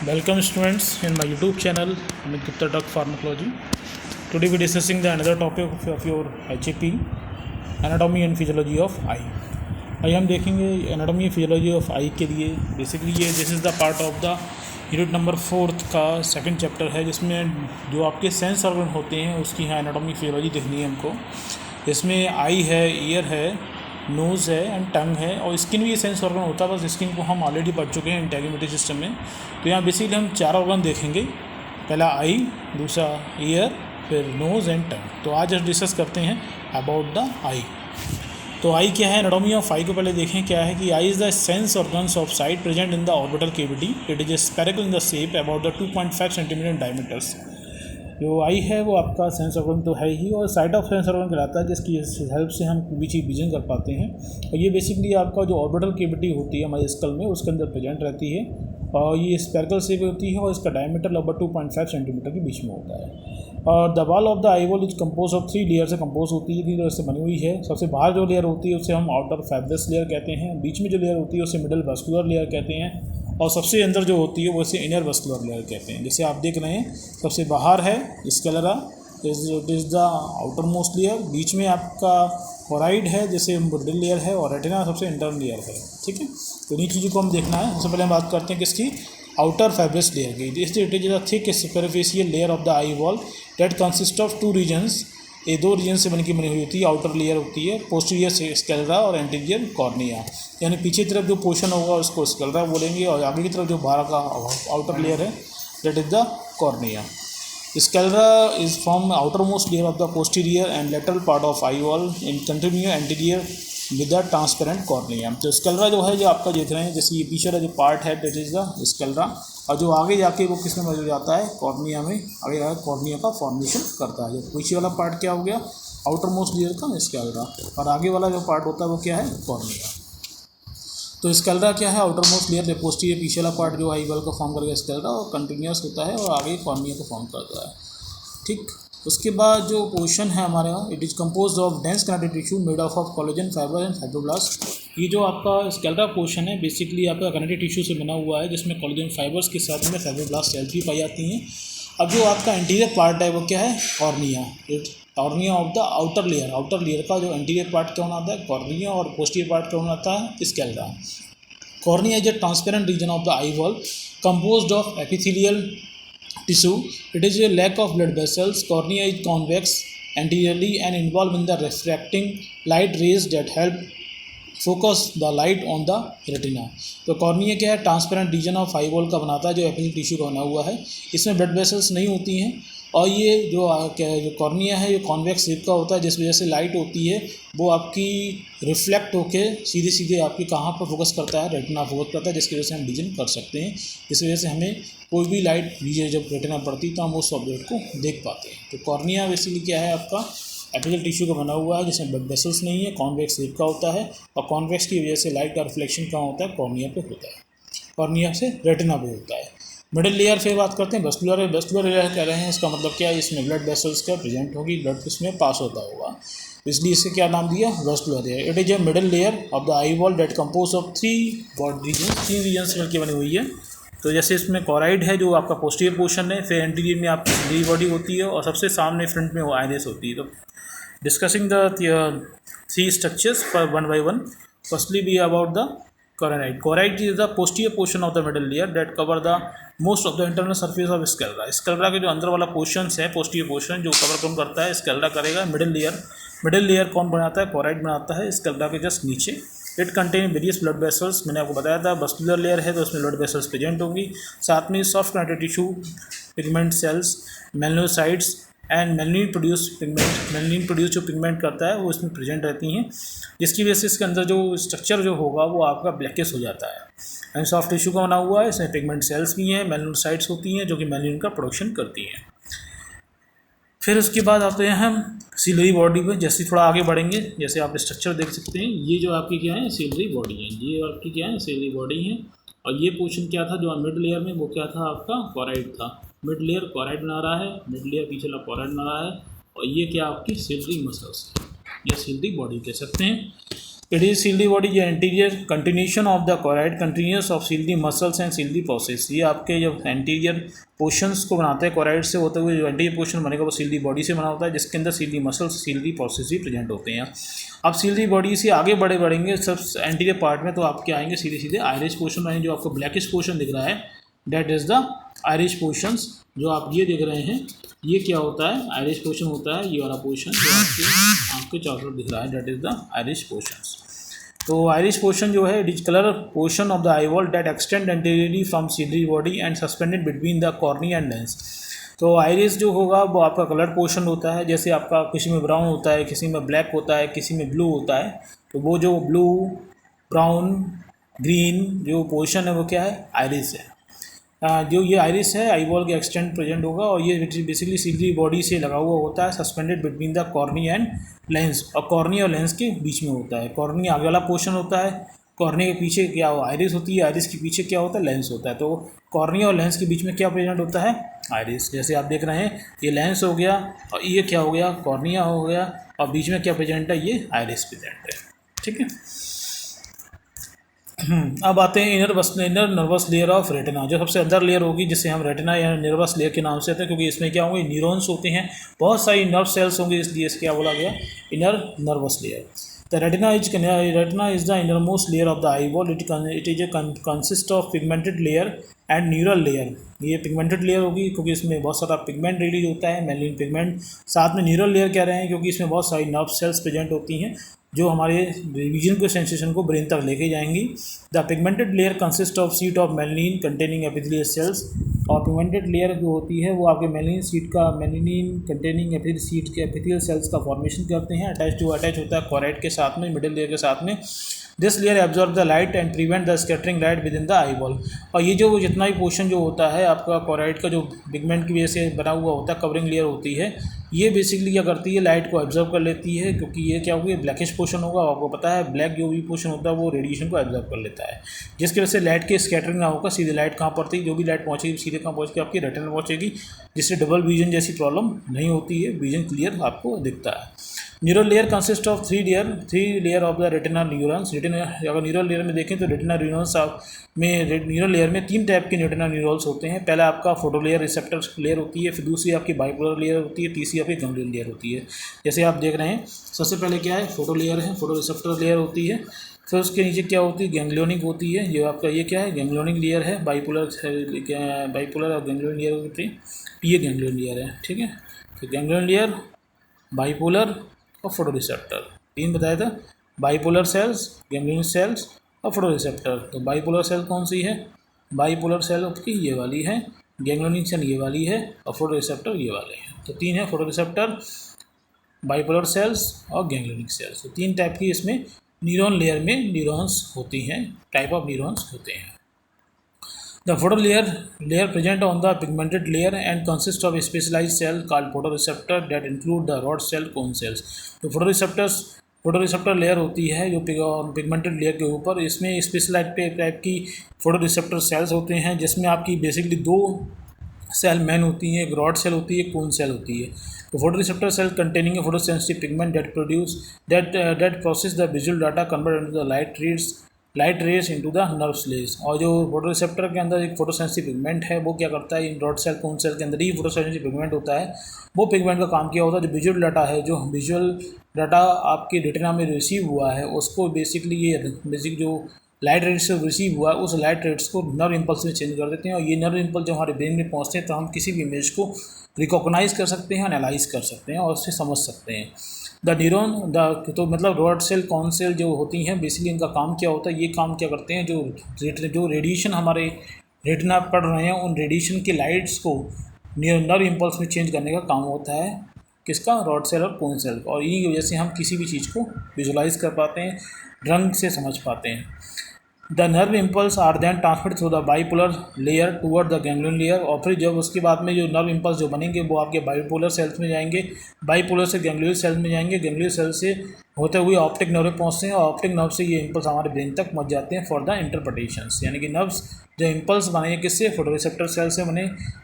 Welcome students in my YouTube channel Amit Gupta Duck Pharmacology. Today we are discussing the another topic of your HAP, Anatomy and Physiology of Eye. आइए हम देखेंगे anatomy physiology of आई के लिए basically ये this is the part of the unit number 4 का second chapter है, जिसमें जो आपके सेंस ऑर्गन होते हैं उसकी यहाँ एनाटॉमी फिजियोलॉजी देखनी है हमको। इसमें आई है, ईयर है, नोज़ है एंड टंग है, और स्किन भी सेंस ऑर्गन होता है। बस स्किन को हम ऑलरेडी पढ़ चुके हैं इंटेग्रिटी सिस्टम में। तो यहाँ बेसिकली हम 4 ऑर्गन देखेंगे, पहला आई, दूसरा ईयर, फिर नोज़ एंड टंग। तो आज हम डिस्कस करते हैं अबाउट द आई। तो आई क्या है, एनाटॉमी ऑफ आई को पहले देखें। क्या है कि eye is the sense organs of sight present in the orbital cavity. It is spherical in the shape about the 2.5 centimetre in diameters. जो आई है वो आपका सेंस ऑर्गन तो है ही, और साइट ऑफ सेंस ऑर्गन कहलाता है, जिसकी हेल्प से हम कोई भी चीज़ विजन कर पाते हैं। और ये बेसिकली आपका जो ऑर्बिटल केविटी होती है हमारे स्कल में, उसके अंदर प्रेजेंट रहती है, और ये स्पेरिकल शेप होती है, और इसका डायमीटर लगभग 2.5 सेंटीमीटर के बीच में होता है। और the wall of the eye wall is compose of 3 layer से कम्पोज होती है, 3 लेयर से बनी हुई है। सबसे बाहर जो लेयर होती है उसे हम आउटर फाइब्रस लेयर कहते हैं, बीच में जो लेयर होती है उसे मिडल वस्कुलर लेयर कहते हैं, और सबसे अंदर जो होती है वो इसे इनर वस्कुलर लेयर कहते हैं। जैसे आप देख रहे हैं, सबसे बाहर है sclera, it is the outermost layer, बीच में आपका कोराइड है जैसे मिडल लेयर है, और रेटिना सबसे इंटरनल लेयर है। ठीक है, तो इन्हीं चीज़ों को हम देखना है। सबसे पहले हम बात करते हैं किसकी, आउटर फाइब्रस लेयर की। It is the thick superficial layer of the eye wall that consist of 2 regions. ये 2 रीजन से बनकर बनी हुई होती है। आउटर लेयर होती है पोस्टीरियर स्क्लेरा और एंटीरियर कॉर्निया, यानी पीछे तरफ जो पोर्शन होगा उसको स्क्लेरा बोलेंगे, और आगे की तरफ जो बाहर का आउटर लेयर है that is the cornea. Sclera is from outermost layer of the posterior and lateral part of eye wall in continue anterior with the transparent cornea। तो स्केलरा जो है, जो आपका देख रहे हैं, जैसे ये पीछे का जो पार्ट है दैट इज द स्केलरा, और जो आगे जाके वो किस में बदल जाता है, कॉर्निया में आगे जाकर कॉर्निया का फॉर्मेशन करता है। जो पीछे वाला पार्ट क्या हो गया, आउटर मोस्ट लेयर का स्केलरा, और आगे वाला जो पार्ट होता है वो क्या है, कॉर्निया। तो स्केलरा क्या है, आउटर मोस्ट लेयर, पोस्टीरियर पीछे वाला पार्ट जो आई वॉल को फॉर्म करेगा स्केलरा, और कंटिन्यूस होता है, और आगे कॉर्निया को फॉर्म करता है। ठीक, उसके बाद जो पोर्शन है हमारे यहाँ, it is compose of dense connective tissue made of collagen fibre and fibroblast. ये जो आपका स्केलरा पोर्शन है बेसिकली आपका कनेक्टिव टिश्यू से बना हुआ है, जिसमें कोलेजन फाइबर्स के साथ में फाइब्रोब्लास्ट सेल्स भी पाई जाती हैं। अब जो आपका एंटीरियर पार्ट है वो क्या है, cornea. Cornea of the outer layer का जो एंटीरियर पार्ट क्या होना आता है, कॉर्निया, और पोस्टीरियर पार्ट क्या होना आता है, sclera. Cornea is a transparent region of the eye wall composed of epithelial tissue. It is a lack of blood vessels. Cornea is convex anteriorly and involved in the refracting light rays that help focus the light on the retina. तो cornea क्या है, transparent region of eye wall का बनाता है, जो epithelial tissue का बना हुआ है। इसमें ब्लड वेसल्स नहीं होती हैं, और ये जो कॉर्निया है ये कॉन्वेक्स शेप का होता है, जिस वजह से लाइट होती है वो आपकी रिफ्लेक्ट होके सीधे सीधे आपकी कहाँ पर फोकस करता है, रेटिना फोकस करता है, जिसकी वजह से हम विजन कर सकते हैं। इस वजह से हमें कोई भी लाइट जब रेटिना पड़ती है तो हम उस ऑब्जेक्ट को देख पाते हैं। तो कॉर्निया बेसिकली क्या है, आपका एपिथेलियल टिश्यू का बना हुआ है, जिसमें ब्लड वेसल्स नहीं है, कॉन्वेक्स शेप का होता है, और कॉन्वेक्स की वजह से लाइट का रिफ्लेक्शन कहाँ होता है, कॉर्निया पे होता है, कॉर्निया से रेटिना पे होता है। मिडिल लेयर से बात करते हैं, वेस्कुलर लेयर कह रहे हैं। इसका मतलब क्या है, इसमें ब्लड वेसल्स का प्रेजेंट होगी, ब्लड इसमें पास होता होगा, इसलिए इसे क्या नाम दिया, vascular layer. It is a middle layer of the eye wall that composed of 3 region से मिलकर बनी हुई है। तो जैसे इसमें कोराइड है जो आपका पोस्टीरियर पोर्शन है, फिर एंटीरियर में आपकी सिलियरी बॉडी होती है, और सबसे सामने फ्रंट में वो आइरिस होती है। तो discussing the 3 structures for one by one. Firstly be about the choroid. Choroid is the posterior portion of the middle layer that cover the most of the internal surface of sclera. Sclera के जो अंदर वाला portion है, posterior portion, जो cover कौन करता है, sclera करेगा। मिडिल लेयर कौन बनाता है, कोराइड बनाता है, स्केलरा के जस्ट नीचे। It contain various blood vessels, मैंने आपको बताया था वस्कुलर लेयर है तो उसमें ब्लड वेसल्स प्रेजेंट होंगी, साथ में soft connective tissue, pigment cells, melanocytes and melanin produce जो पिगमेंट करता है वो इसमें प्रेजेंट रहती हैं, जिसकी वजह से इसके अंदर जो स्ट्रक्चर जो होगा वो आपका ब्लैकिश हो जाता है। एंड सॉफ्ट टिश्यू का बना हुआ है, इसमें पिगमेंट सेल्स भी हैं, मेलनोसाइट्स होती हैं जो कि मेलनिन का प्रोडक्शन करती हैं। फिर उसके बाद आते हैं हम सिलियरी बॉडी पे। जैसे थोड़ा आगे बढ़ेंगे, जैसे आप स्ट्रक्चर देख सकते हैं, ये जो आपकी क्या है, सिलियरी बॉडी है, ये आपकी क्या है, सिलियरी बॉडी है। और ये पोर्शन क्या था जो मिड लेयर में, वो क्या था, आपका कोराइड था। मिड लेयर कोराइड बना रहा है, मिड लेयर पीछे वाला कोराइड बना रहा है, और ये क्या आपकी सिलियरी मसल्स है, या सिलियरी बॉडी कह सकते हैं। इट इज सील्डी बॉडी जो anterior continuation of the choroid continuous of ciliary muscles and ciliary process. ये आपके जब एंटीरियर पोर्शंस को बनाते हैं कोराइड से होते हुए जो एंटीरियर पोर्शन बनेगा वो सील्डी बॉडी से बना होता है, जिसके अंदर सील्डी मसल्स सील्डी प्रोसेस भी प्रेजेंट होते हैं। अब सील्डी बॉडी से आगे बढ़ेंगे सब एंटीरियर पार्ट में, तो आपके आएंगे सीधे सीधे आयरिश पोर्शन आएंगे। जो आपको ब्लैकिश पोर्शन दिख रहा है that is the iris portions. जो आप ये देख रहे हैं ये क्या होता है, आयरिश पोर्शन होता है। ये वाला पोर्शन जो आपके चारों तरफ दिख रहा है that is the iris portions. तो आयरिश पोर्शन जो है this colour portion of the eyeball that extend anteriorly from ciliary body and suspended between the cornea and lens. तो आइरिस जो होगा वो आपका कलर पोर्शन होता है, जैसे आपका किसी में ब्राउन होता है, किसी में ब्लैक होता है, किसी में ब्लू होता है। तो वो जो ब्लू ब्राउन ग्रीन जो पोर्शन है वो क्या है, आइरिस है। जो ये आइरिस है आईबॉल के एक्सटेंड प्रेजेंट होगा और ये बेसिकली सीधी बॉडी से लगा हुआ होता है, suspended between the cornea and lens, और कॉर्निया और लेंस के बीच में होता है। कॉर्निया आगे वाला पोर्शन होता है, कॉर्निया के पीछे क्या हो आइरिस होती है, आइरिस के पीछे क्या होता है, लेंस होता है। तो कॉर्निया और लेंस के बीच में क्या प्रेजेंट होता है, आइरिस। जैसे आप देख रहे हैं ये लेंस हो गया और ये क्या हो गया, कॉर्निया हो गया, और बीच में क्या प्रेजेंट है, ये आइरिस प्रेजेंट है। ठीक है। अब आते हैं inner nervous layer of retina. जो सबसे अंदर लेयर होगी जिसे हम रेटिना या नर्वस लेयर के नाम से आते हैं, क्योंकि इसमें क्या होंगे, न्यूरॉन्स होते हैं, बहुत सारी नर्व सेल्स होंगे, इसलिए इसे क्या बोला गया, inner nervous layer. The retina is the innermost layer of the eyeball. It is A consist of pigmented layer and neural layer. ये पिगमेंटेड लेयर होगी क्योंकि इसमें बहुत सारा पिगमेंट रिलीज होता है, मेलानिन पिगमेंट। साथ में न्यूरल लेयर कह रहे हैं क्योंकि इसमें बहुत सारी नर्व सेल्स प्रेजेंट होती हैं जो हमारे विजन को सेंसेशन को ब्रेन तक लेके जाएंगी। The pigmented layer consist of seat of melanin containing epithelial cells. और पिगमेंटेड लेयर जो होती है वो आपके मेलानिन सीट का मेलानिन कंटेनिंग एपिथेलियल सेल्स का फॉर्मेशन करते हैं। अटैच होता है कोराइड के साथ में, मिडिल लेयर के साथ में। This layer absorb the light and prevent the scattering light with in the eyeball. और ये जो जितना भी पोर्शन जो होता है आपका कोराइड का, जो पिगमेंट की वजह से बना हुआ होता है, कवरिंग लेयर होती है, ये बेसिकली क्या करती है, लाइट को एब्जॉर्ब कर लेती है। क्योंकि ये क्या होगी, ब्लैकिश पोर्शन होगा, आपको पता है ब्लैक जो भी पोर्शन होता है वो रेडिएशन को एब्जॉर्ब कर लेता है, जिसकी वजह से लाइट की स्कैटरिंग ना होगा। सीधे लाइट कहाँ पड़ती है, जो भी लाइट पहुँचेगी सीधे कहाँ पहुँच के आपकी रेटिना पहुँचेगी, जिससे डबल विजन जैसी प्रॉब्लम नहीं होती है, विजन क्लियर आपको दिखता है। Neural layer consist of three layer of the retina neurons. अगर न्यूरल लेयर में देखें तो रेटिना न्यूरॉन्स में न्यूरल लेयर में तीन टाइप के रेटिना न्यूरॉन्स होते हैं। पहला आपका फोटो लेयर रिसेप्टर लेयर होती है, फिर दूसरी आपकी बाइपोलर लेयर होती है, तीसरी आपकी गैंग्लियन लेयर होती है। जैसे आप देख रहे हैं सबसे पहले क्या है, फोटो लेयर है, फोटो रिसेप्टर लेयर होती है। फिर उसके नीचे क्या होती है, गैंग्लियोनिक होती है। ये आपका ये क्या है, गैंग्लियोनिक लेयर है। बाइपोलर और गैंग्लियन लेयर होती है, ये गैंग्लियन लेयर है। ठीक है। तो गैंग्लियन लेयर, बाइपोलर और फोटो रिसेप्टर, तीन बताया था, बाइपोलर सेल्स, गैंग्लियन सेल्स और फोटो रिसेप्टर। तो बाइपोलर सेल कौन सी है, बाइपोलर सेल आपकी ये वाली है, गैंग्लियन सेल ये वाली है और फोटो रिसेप्टर ये वाले हैं। तो तीन है, फोटो रिसेप्टर, बाइपोलर सेल्स और गैंग्लियनिक सेल्स। तो तीन टाइप की इसमें न्यूरॉन लेयर में न्यूरॉन्स होती हैं, टाइप ऑफ न्यूरॉन्स होते हैं। The photo layer present on the pigmented layer and consists of a specialized cell called photoreceptor that include the rod cell, cone cells. तो फोटोरिसेप्टर लेयर होती है जो pigmented layer के ऊपर, इसमें स्पेशलाइज टाइप की फोटोरिसेप्टर सेल्स होते हैं, जिसमें आपकी बेसिकली दो सेल मेन होती हैं, एक रॉड सेल होती है, कोन सेल होती है। तो photoreceptor cell containing a photosensitive pigment that process the visual data convert into the light rays into the nerve स्लेज। और जो फोटो रिसेप्टर के अंदर एक फोटोसेंसिटिव पिगमेंट है वो क्या करता है, इन रॉड सेल कोन सेल के अंदर ही फोटोसेंसिटिव पिगमेंट होता है। वो पिगमेंट का काम क्या होता है, जो विजुअल डाटा है, जो विजुअल डाटा आपके रेटिना में रिसीव हुआ है, उसको बेसिकली ये जो लाइट रेट्स से रिसीव हुआ है उस लाइट रेट्स को नर्व इम्पल्स में चेंज कर देते हैं। और ये नर्व इम्पल्स जब हमारे ब्रेन में पहुँचते हैं तो हम किसी भी इमेज को रिकॉग्नाइज कर सकते हैं, एनालाइज कर सकते हैं और उससे समझ सकते हैं। तो मतलब रॉड सेल, कॉन सेल जो होती हैं बेसिकली इनका काम क्या होता है, ये काम क्या करते हैं, जो रेडिएशन हमारे रेटिना पड़ रहे हैं उन रेडिएशन के लाइट्स को नर्व इम्पल्स में चेंज करने का काम होता है, किसका, रॉड सेल और कोन सेल का। और इन्हीं की वजह से हम किसी भी चीज़ को विजुलाइज कर पाते हैं, रंग से समझ पाते हैं। The nerve impulse are then transmit through the bipolar layer toward the ganglion layer. और फिर जब उसके बाद में जो नर्व इम्पल्स जो बनेंगे वो आपके बाइपोलर सेल्स में जाएंगे, बाइपोलर से गैंग्लियन सेल्स में जाएंगे, गैंग्लियन सेल से होते हुए ऑप्टिक नर्व पहुँचते हैं और ऑप्टिक नर्व से ये इम्पल्स हमारे ब्रेन तक पहुँच जाते हैं फॉर द इंटरप्रिटेशंस। यानी कि नर्व्स जो इम्पल्स बने किससे, फोटोरिसेप्टर सेल से बने,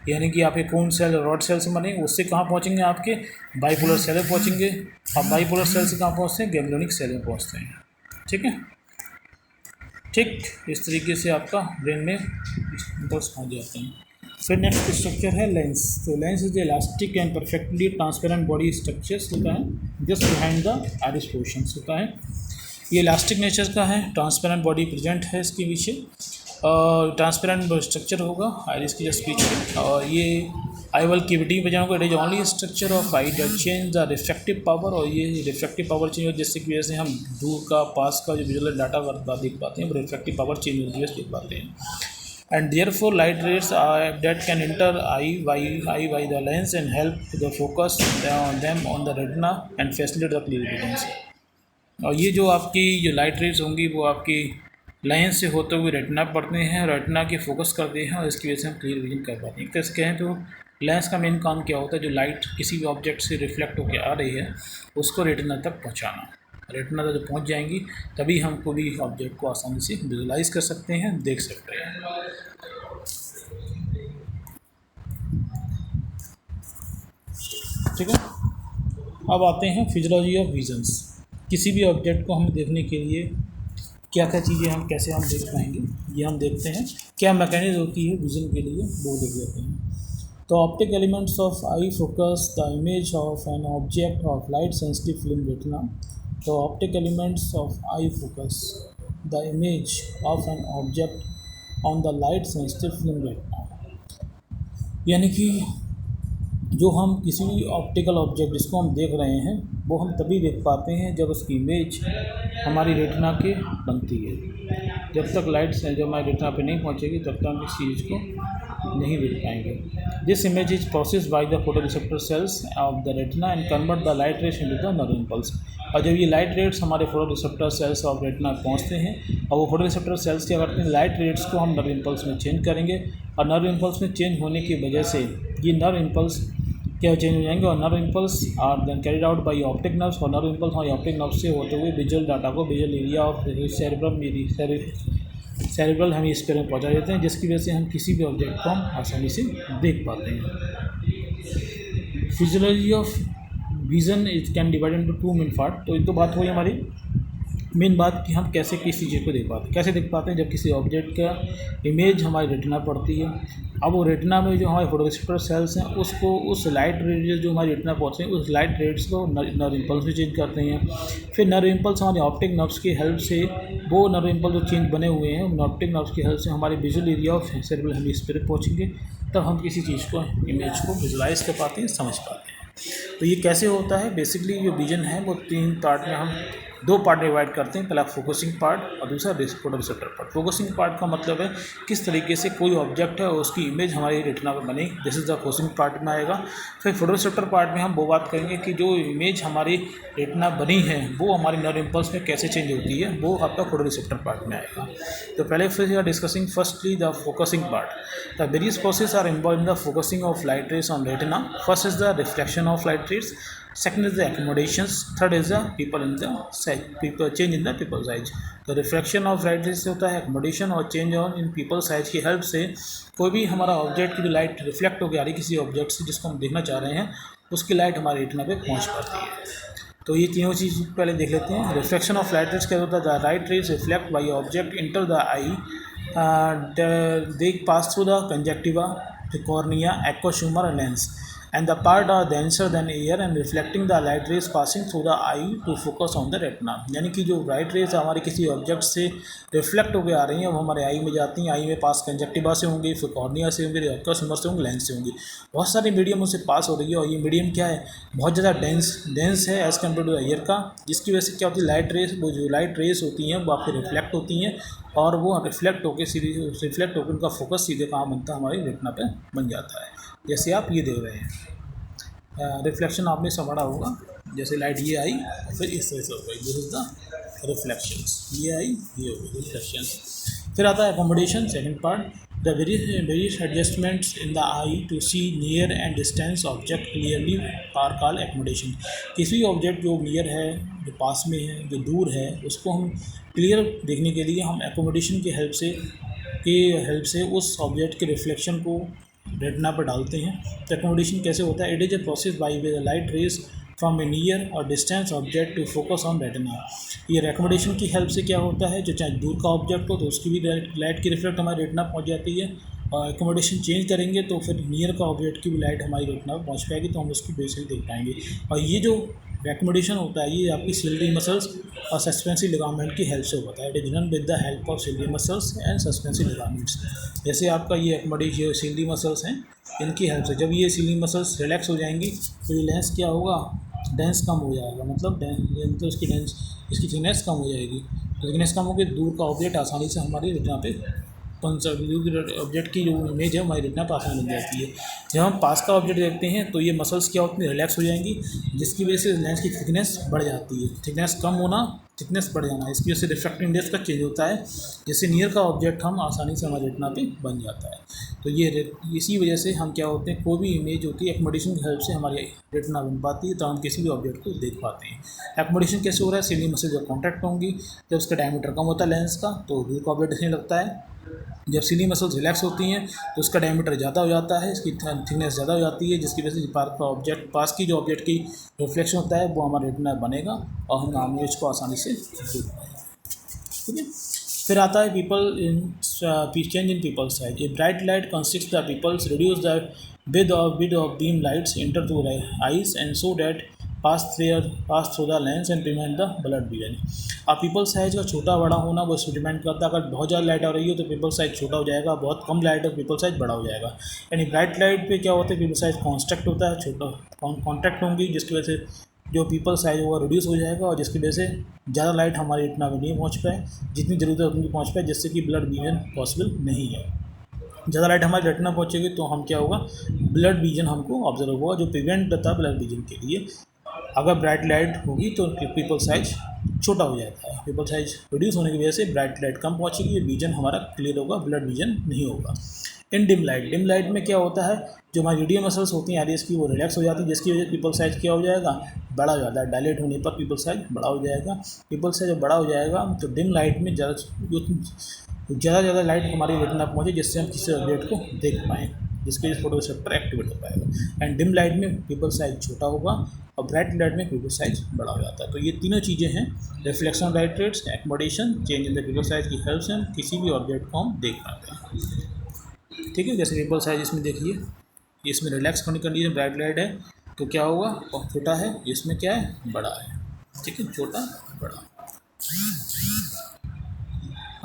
यानी कि आपके कोन सेल रॉड सेल से बने, उससे कहाँ पहुँचेंगे, आपके बाइपोलर सेल में पहुँचेंगे। और बाइपोलर सेल से कहाँ पहुँचते हैं, गैंग्लियोनिक सेल में पहुँचते हैं। ठीक है, ठीक इस तरीके से आपका ब्रेन में इम्पल्स पहुँच जाते हैं। फिर नेक्स्ट स्ट्रक्चर है लेंस। तो lens is elastic and perfectly transparent body structures होता है just behind the iris portions होता है। ये इलास्टिक नेचर का है, ट्रांसपेरेंट बॉडी प्रेजेंट है इसके पीछे, और ट्रांसपेरेंट स्ट्रक्चर होगा आइरिस के जस्ट पीछे, और ये आई वाल केविटी में जाऊँगा। It is only structure of I that change the reflective power, और ये रिफ्लेक्टिव पावर चेंज हो जिससे की वजह से हम दूर का पास का जो विजुअल डाटा देख पाते हैं, वो रिफ्लेक्टिव पावर चेंज होती है देख पाते हैं। And therefore light rays that can enter eye by the lens and help the focus them on the retina and facilitate the clear vision। और ये जो आपकी जो लाइट रेज होंगी वो आपकी लेंस से होते हुए रेटिना पड़ते हैं, रेटिना की फोकस करते हैं, और इसकी वजह से हम क्लियर विजन कर पाते हैं। एक तरह से कहें तो लेंस का मेन काम क्या होता है, जो लाइट किसी भी ऑब्जेक्ट से रिफ्लेक्ट होकर आ रही है उसको रेटिना तक पहुँचाना। रेटिना तक जब पहुँच जाएंगी तभी हम कोई भी ऑब्जेक्ट को आसानी से विजुलाइज कर सकते हैं, देख सकते हैं। ठीक है, अब आते हैं फिजियोलॉजी ऑफ विजन्स। किसी भी ऑब्जेक्ट को हमें देखने के लिए क्या क्या चीज़ें हम कैसे हम देख पाएंगे, ये हम देखते हैं। क्या मैकेनिज्म होती है विजन के लिए, वो देख लेते हैं। तो optic elements of eye focus the image of an object of light sensitive film retina. तो optic elements of eye focus the image of an object on the light sensitive film retina, यानी कि जो हम किसी भी optical object जिसको हम देख रहे हैं वो हम तभी देख पाते हैं जब उसकी इमेज हमारी रेटिना के बनती है। जब तक लाइट जब हमारी रेटिना पे नहीं पहुंचेगी तब तक हम इस चीज़ को नहीं देख पाएंगे। This image is process by the photoreceptor sales of the retina and convert the light raise into the nerve impulse. और जब ये लाइट रेड्स हमारे फोटोरिसेप्टर सेल्स ऑफ रेटिना पहुँचते हैं और वो फोटोरिसेप्टर सेल्स क्या करते हैं, लाइट रेड्स को हम नर्व इम्पल्स में चेंज करेंगे, और नर्व इम्पल्स में चेंज होने की वजह से ये नर्व इम्पल्स क्या चेंज हो जाएंगे, और nerve impulse are then carried out by optic nerves, और नर्व इम्पल्स हमारी ऑप्टिक नर्व्स से होते हुए विजुअल डाटा को visual area of cerebral hemisphere में पहुंचा देते हैं, जिसकी वजह से हम किसी भी ऑब्जेक्ट को हम आसानी से देख पाते हैं। Physiology of vision it can divide into two main part. तो ये तो बात हुई हमारी मेन बात कि हम कैसे किसी चीज़ को देख पाते हैं। कैसे देख पाते हैं, जब किसी ऑब्जेक्ट का इमेज हमारी रेटिना पड़ती है। अब वो रेटिना में जो हमारे फोटोरिसेप्टर सेल्स हैं उसको उस लाइट रेज जो हमारी रेटिना पहुँचते हैं उस लाइट रेड्स को नर्व इम्पल्स में चेंज करते हैं। फिर नर्व इम्पल्स हमारे ऑप्टिक नर्व्स की हेल्प से वो नर्व इम्पल्स जो चेंज बने हुए हैं उन ऑप्टिक नर्व्स की हेल्प से हमारे visual area of cerebral hemisphere पहुँचेंगे, तब हम किसी चीज़ को इमेज को विजुलाइज कर पाते हैं, समझ पाते हैं। तो ये कैसे होता है, बेसिकली जो विजन है वो तीन पार्ट में हम दो पार्ट डिवाइड करते हैं। पहला फोकसिंग पार्ट और दूसरा फोटोरिसेप्टर पार्ट। फोकसिंग पार्ट का मतलब है किस तरीके से कोई ऑब्जेक्ट है उसकी इमेज हमारी रेटिना पर बनी, this is the focusing part में आएगा। फिर फोटोरिसेप्टर पार्ट में हम वो बात करेंगे कि जो इमेज हमारी रेटिना बनी है वो हमारी नर्व इम्पल्स में कैसे चेंज होती है, वो आपका फोटोरिसेप्टर पार्ट में आएगा। तो पहले फिर are discussing firstly the focusing part. The various process are involve in the focusing of light rays on retina. First is the reflection of light rays, second is the accommodations, third is the change in the pupil size। तो reflection of light raise से होता है accommodation और change on in pupil size की help से कोई भी हमारा ऑब्जेक्ट की जो लाइट रिफ्लेक्ट होकर आ रही किसी ऑब्जेक्ट से जिसको हम देखना चाह रहे हैं उसकी लाइट हमारी रेटिना पे पहुंच पाती है। तो ये तीनों चीज़ पहले देख लेते हैं। रिफ्लेक्शन ऑफ लाइट रेज क्या होता है, the light raise reflect by object enter the I, they pass through the conjunctiva, the cornea, aqueous humour और lens, and the part are denser than air and reflecting the light rays passing through the eye to focus on the retina। यानी कि जो light rays हमारे किसी object से reflect होकर आ रही हैं वो हमारे आई में जाती हैं, आई में पास कंजक्टिवा से होंगी, फिर कॉर्निया से होंगी, एक्वस ह्यूमर से होंगी, लेंस से होंगी। बहुत सारी मीडियम उससे पास हो रही है और ये मीडियम क्या है, बहुत ज़्यादा डेंस है as compare to the air का, जिसकी वजह से क्या होती है लाइट रेज, वो जो लाइट रेज होती हैं वो आपकी रिफ्लेक्ट होती हैं और वो रिफ्लेक्ट होकर उनका फोकस सीधे कहाँ बनता है, हमारी रेटिना पे बन जाता है। जैसे आप ये देख रहे हैं रिफ्लेक्शन आपने समझा होगा, जैसे लाइट ये आई फिर इस तरह से हो गई, दिस इज द रिफ्लेक्शंस, ये आई ये हो गई रिफ्लेक्शंस। फिर आता है accommodation, second part, the various adjustments in the eye to see near and distance object clearly are called accommodation. किसी भी ऑब्जेक्ट जो नियर है, जो पास में है, जो दूर है, उसको हम क्लियर देखने के लिए हम एकोमोडेशन की हेल्प से उस ऑब्जेक्ट के रिफ्लेक्शन को रेटिना पर डालते हैं। तो एकोमोडेशन कैसे होता है, it is a process by way the light rays from a near और distance object to focus on retina. ये रिकमेंडेशन की हेल्प से क्या होता है, जो चाहे दूर का ऑब्जेक्ट हो तो उसकी भी लाइट की रिफ्लेक्ट हमारे रेटिना पहुंच जाती है, और एकोमोडेशन चेंज करेंगे तो फिर नियर का ऑब्जेक्ट की भी लाइट हमारी रेटिना पर पहुंच पाएगी, तो हम उसकी बेसिकली देख पाएंगे। और ये जो एकोमोडेशन होता है ये आपकी सिलियरी मसल्स और सस्पेंसिव लिगामेंट की हेल्प से होता है। It is done with the help of ciliary muscles and suspensive ligaments. जैसे आपका ये एकोमोडेशन सिलियरी मसल्स हैं, इनकी हेल्प से जब ये सिलियरी मसल्स रिलैक्स हो जाएंगी तो ये लेंस क्या होगा, डेंस कम हो जाएगा, मतलब उसकी डेंस, इसकी थिकनेस कम हो जाएगी। थिकनेस कम होगी, दूर का ऑब्जेक्ट आसानी से हमारी रेटिना पे ऑब्जेक्ट की जो इमेज है हमारी रेटिना पर आसानी बन जाती है। जब हम पास का ऑब्जेक्ट देखते हैं तो ये मसल्स क्या होती हैं, रिलैक्स हो जाएंगी, जिसकी वजह से लेंस की थिकनेस बढ़ जाती है। थिकनेस कम होना, थिकनेस बढ़ जाना, इसकी वजह से रिफ्रैक्टिव इंडेक्स का चेंज होता है, जिससे नियर का ऑब्जेक्ट हम आसानी से हमारे रेटिना पे बन जाता है। तो ये इसी वजह से हम क्या होते हैं, कोई भी इमेज होती है एकोमोडेशन की हेल्प से हमारी रेटिना बन पाती है, तो हम किसी भी ऑब्जेक्ट को देख पाते हैं। एकोमोडेशन कैसे हो रहा है, सिलियरी मसल जब कॉन्ट्रैक्ट होंगी, जब उसका डायमीटर कम होता है लेंस का तो दूर का ऑब्जेक्ट दिखने लगता है। जब सिलियरी मसल्स रिलैक्स होती हैं तो उसका डायमीटर ज़्यादा हो जाता है, इसकी थिकनेस ज़्यादा हो जाती है, जिसकी वजह से पास की जो ऑब्जेक्ट की रिफ्लेक्शन होता है वो हमारे रेटिना बनेगा और हम इमेज को आसानी से देख पाएंगे। ठीक है, फिर आता है pupil in change in pupil size. A bright light consist the pupils reduce the width of beam lights enter through eyes and so that pass through the lens and prevent the blood vision. अब pupil size का छोटा बड़ा होना वो इसमें depend करता है। अगर बहुत ज़्यादा लाइट आ रही हो तो पीपल साइज छोटा हो जाएगा, बहुत कम लाइट है तो पीपल साइज बड़ा हो जाएगा। यानी ब्राइट लाइट पे क्या होता है, पीपल साइज कॉन्स्ट्रक्ट होता है, छोटा कॉन्ट्रैक्ट होंगी, जिसकी वजह से जो पीपल साइज होगा रिड्यूस हो जाएगा, और जिसकी वजह से ज़्यादा लाइट हमारी रेटिना में नहीं पहुँच पाए, जितनी ज़रूरत है उतनी पहुँच पाए, जिससे कि ब्लड विजन पॉसिबल नहीं है। ज़्यादा लाइट हमारी रेटिना पहुँचेगी तो हम क्या होगा, ब्लड विजन हमको ऑब्जर्व होगा, जो प्रिवेंट करता है ब्लड विजन के लिए। अगर ब्राइट लाइट होगी तो पीपल साइज छोटा हो जाता है, पीपल साइज रिड्यूस होने की वजह से ब्राइट लाइट कम पहुँचेगी, विजन हमारा क्लियर होगा, ब्लड विजन नहीं होगा। इन डिम लाइट में क्या होता है, जो हमारी रेडियल मसल्स होती हैं आईरिस की वो रिलैक्स हो जाती है, जिसकी वजह से पीपल साइज क्या हो जाएगा, बड़ा हो जाता है। डायलेट होने पर पीपल साइज बड़ा हो जाएगा। पीपल साइज जब बड़ा हो जाएगा तो डिम लाइट में ज़्यादा लाइट हमारी रेटिना पहुँचे, जिससे हम किसी ऑब्जेक्ट को देख पाएँ, जिसके वजह से फोटोरिसेप्टर एक्टिवेट हो पाएगा। एंड डिम लाइट में पीपल साइज छोटा होगा और ब्राइट लाइट में पीपल साइज बड़ा हो जाता है। तो ये तीनों चीज़ें हैं, reflection light rays, accommodation, change in the pupil size की हेल्प से हम किसी भी ऑब्जेक्ट को हम देख पाते हैं। ठीक है, जैसे पीपल साइज इसमें देखिए, इसमें रिलैक्स होने कंडीशन ब्राइट लाइट है तो क्या होगा, और छोटा है, इसमें क्या है, बड़ा है। ठीक है, छोटा बड़ा।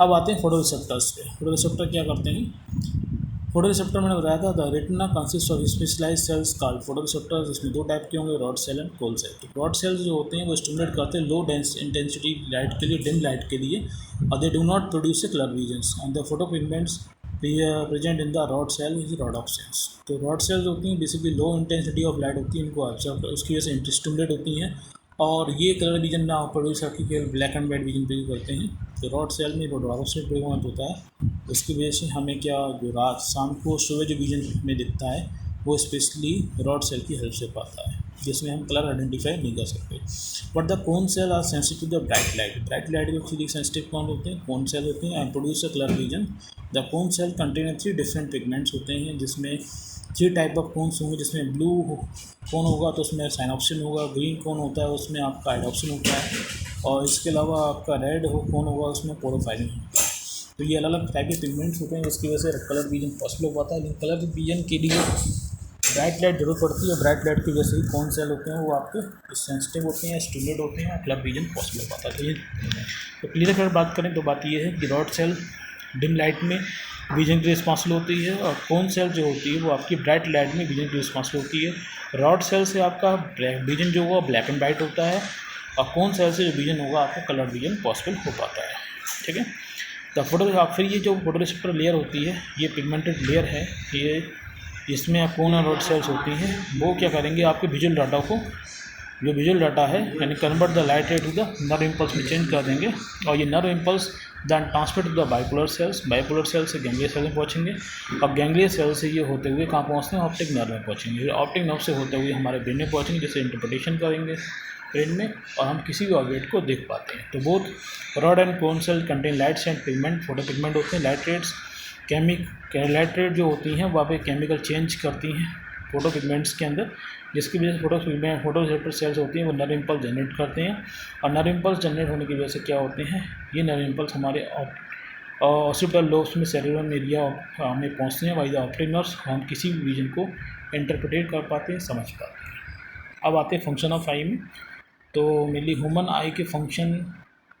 अब आते हैं फोटोरिसेप्टर्स पे। फोटोरिसेप्टर क्या करते हैं, फोटोरिसेप्टर मैंने बताया था, the retina consist of specialized cells called photoreceptors. इसमें दो टाइप के होंगे, rod cell and cone cell. तो रॉड सेल्स जो होते हैं वो स्टिमुलेट करते हैं लो इंटेंसिटी लाइट के लिए, डिम लाइट के लिए, और they do not produce a colour visions and the photo pigments present in the rod cell is rod of cells. तो रॉड सेल्स होती हैं basically low intensity of light होती है, इनको ऑब्जर्व उसकी वजह से स्टिमुलेट होती हैं, और ये कलर विजन ना प्रोड्यूस करके केवल black and white vision produce करते हैं। तो रॉड सेल में जो रॉड सेल प्रोग्राम होता है उसकी वजह से हमें क्या, जो रात शाम को सुबह जो विजन में दिखता है वो स्पेशली रॉड सेल की हेल्प से पाता है, जिसमें हम कलर आइडेंटिफाई नहीं कर सकते। But the cone cell are sensitive to the bright light. Bright light के फिजिक्स सेंसिटिव कौन होते हैं, कोन सेल होते हैं, and produce a colour vision. The cone cell contain 3 different pigments होते हैं, जिसमें 3 टाइप ऑफ कोन्स होंगे, जिसमें ब्लू कोन होगा तो उसमें साइनॉप्सिन होगा, ग्रीन कोन होता है उसमें आपका आइडॉप्सिन होता है, और इसके अलावा आपका रेड कोन होगा उसमें पोरोफाइरिन होता है। तो ये अलग अलग टाइप के पिगमेंट्स होते हैं, जिसकी वजह से कलर विजन पॉसिबल हो पाता है। लेकिन कलर विजन के लिए ब्राइट लाइट जरूरत पड़ती है, ब्राइट लाइट की वजह से ही कौन सेल होते हैं वो आपके सेंसिटिव होते हैं, स्टिमुलेट होते हैं, और कलर विजन पॉसिबल हो पाता है। तो क्लियर अगर बात करें तो बात ये है कि रॉड सेल डिम लाइट में विजन की रिस्पॉन्सिबल होती है, और कोन सेल जो होती है वो आपकी ब्राइट लाइट में विजन की रिस्पॉन्सिबल होती है। रॉड सेल से आपका विजन जो होगा ब्लैक एंड वाइट होता है, और कोन सेल से जो विजन होगा आपको कलर विजन पॉसिबल हो पाता है। ठीक है, तो फिर ये जो फोटोरिसेप्टर लेयर होती है ये पिगमेंटेड लेयर है, ये इसमें कोन और रॉड सेल्स होती हैं, वो क्या करेंगे आपके विजुअल डाटा को, जो विजुअल डाटा है यानी convert the light ray to the nerve impulse में चेंज कर देंगे, और ये nerve impulse then transfer to the bipolar cells से गैंग्लिया सेल में पहुँचेंगे, और गैंग्लिया सेल से ये होते हुए कहाँ पहुँचते हैं, ऑप्टिक नर्व में पहुँचेंगे, फिर ऑप्टिक नर्व से होते हुए हमारे ब्रेन में पहुँचेंगे, जिससे इंटरप्रिटेशन करेंगे ब्रेन में, और हम किसी भी ऑब्जेक्ट को देख पाते हैं। तो both rod and cone cell contain lights and pigment, photo pigment होते हैं। लाइट रेट्स जो होती हैं वहाँ पे केमिकल चेंज करती हैं फोटो पिगमेंट्स के अंदर, जिसकी वजह से फोटो रिसेप्टर सेल्स होती हैं वो नर इम्पल्स जनरेट करते हैं, और नर इम्पल्स जनरेट होने की वजह से क्या होते हैं, ये नर इम्पल्स हमारे ऑक्सीपिटल लोब्स में सेरेब्रम एरिया में पहुँचते हैं बाई द ऑप्टिक नर्व्स। हम किसी भी विजन को इंटरप्रेट कर पाते हैं, समझ पाते हैं। अब आते हैं फंक्शन ऑफ आई में। तो मेनली ह्यूमन आई के function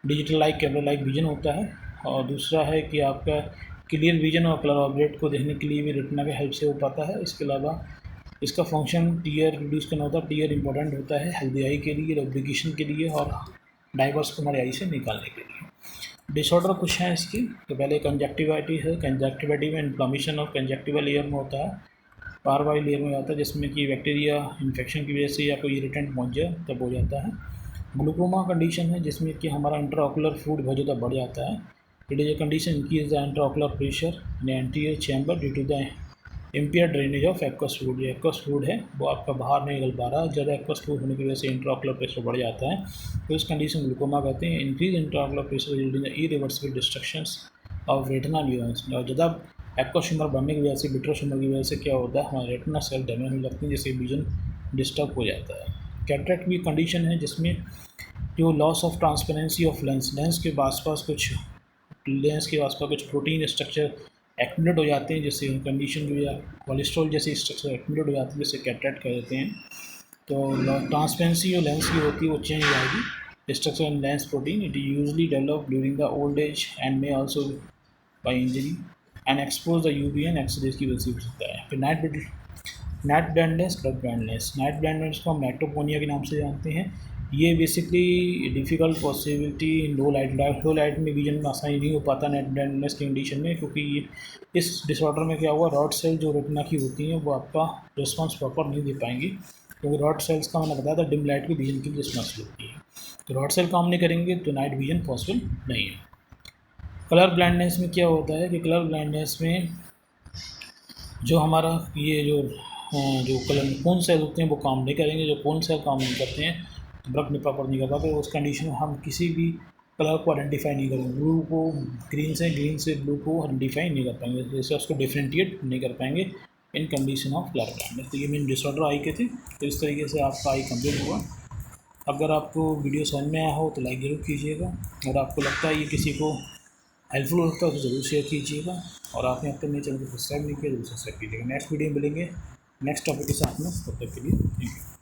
digital like camera like vision होता है, और दूसरा है कि आपका क्लियर विजन और कलर ऑब्जेक्ट को देखने के लिए भी रेटिना के हेल्प से हो पाता है। इसके अलावा इसका फंक्शन टीयर रिड्यूस करना होता है। टीयर इंपॉर्टेंट होता है हेल्दी आई के लिए, लुब्रिकेशन के लिए और डाइवर्स को हमारे आई से निकालने के लिए। डिसऑर्डर कुछ हैं इसकी। तो पहले कंजक्टिवाइटिस है। कंजक्टिविटी में इन्फ्लामेशन ऑफ कंजक्टिवा लेयर में होता है, पारवाई लेयर में आता है, जिसमें कि बैक्टीरिया इन्फेक्शन की वजह से या कोई इरिटेंट पहुँच जाए तब हो जाता है। ग्लूकोमा कंडीशन है, जिसमें कि हमारा इंट्राऑकुलर फ्लूइड बहुत ज़्यादा बढ़ जाता है। It is a condition increase the intraocular pressure in anterior chamber due to the impair drainage of aqueous fluid. जो एक्वस फ्लूइड है वो आपका बाहर नहीं निकल पा रहा है, ज़्यादा एक्वस फ्लूइड होने की वजह से इंट्राऑकुलर प्रेशर बढ़ जाता है, तो इस कंडीशन ग्लूकोमा कहते हैं। Increase intraocular pressure resulting the irreversible destructions of retina neurons. और ज़्यादा एक्वस ट्यूमर बढ़ने की वजह से, विट्रो ट्यूमर की वजह से क्या होता है, हमारे रेटिना सेल डैमेज होने लगती हैं, जिससे विजन डिस्टर्ब हो जाता है। कैटरेक्ट भी कंडीशन है, जिसमें जो loss of transparency of lens के आसपास कुछ प्रोटीन स्ट्रक्चर एक्यूमुलेट हो जाते हैं, जिससे कंडीशन जो या कोलेस्ट्रॉल जैसे स्ट्रक्चर एक्यूमुलेट हो जाते हैं, जिससे कैटरेक्ट कह देते हैं। तो ट्रांसपेरेंसी जो लेंस की होती है वो चेंज हो जाएगी। Structure in lens protein it usually develop during the old age and may also by injury and expose the UV and x-rays की वजह से हो सकता है। फिर night blindness, colour blindness. Night blindness को हम नाइट्रोपोनिया के नाम से जानते हैं। ये basically difficult possibility low light में विजन में आसानी नहीं हो पाता नाइट ब्लाइंडनेस की कंडीशन में, क्योंकि ये इस डिसऑर्डर में क्या हुआ, रॉड सेल जो रेटिना की होती हैं वो आपका रिस्पॉन्स प्रॉपर नहीं दे पाएंगी, क्योंकि रॉड सेल्स का मैंने बताया था डिम लाइट की विजन की रिस्पॉन्सिबल होती है। तो रॉड सेल काम नहीं करेंगे तो नाइट विजन पॉसिबल नहीं है। कलर ब्लाइंडनेस में क्या होता है कि कलर ब्लाइंडनेस में जो हमारा ये जो कलर कोन सेल होते हैं वो काम नहीं करेंगे। जो कोन सेल काम नहीं करते हैं तो ब्लड में प्रॉपर नहीं कर पाते, उस कंडीशन में हम किसी भी कलर को आइडेंटिफाई नहीं करेंगे। ब्लू को ग्रीन से ब्लू को आइडेंटिफाई नहीं कर पाएंगे, जैसे उसको डिफ्रेंटिएट नहीं कर पाएंगे इन कंडीशन ऑफ कलर ब्लाइंडनेस। तो ये मेन डिसऑर्डर आई के थे। तो इस तरीके से आपका आई कंप्लीट हुआ। अगर आपको वीडियो समझ में आया हो तो लाइक ज़रूर कीजिएगा, और आपको लगता है ये किसी को हेल्पफुल होता है तो ज़रूर शेयर कीजिएगा, और आपने अब तक मेरे चैनल को सब्सक्राइब नहीं किया तो सब्सक्राइब कीजिएगा। नेक्स्ट वीडियो में मिलेंगे नेक्स्ट टॉपिक के साथ में, तब तक के लिए थैंक यू।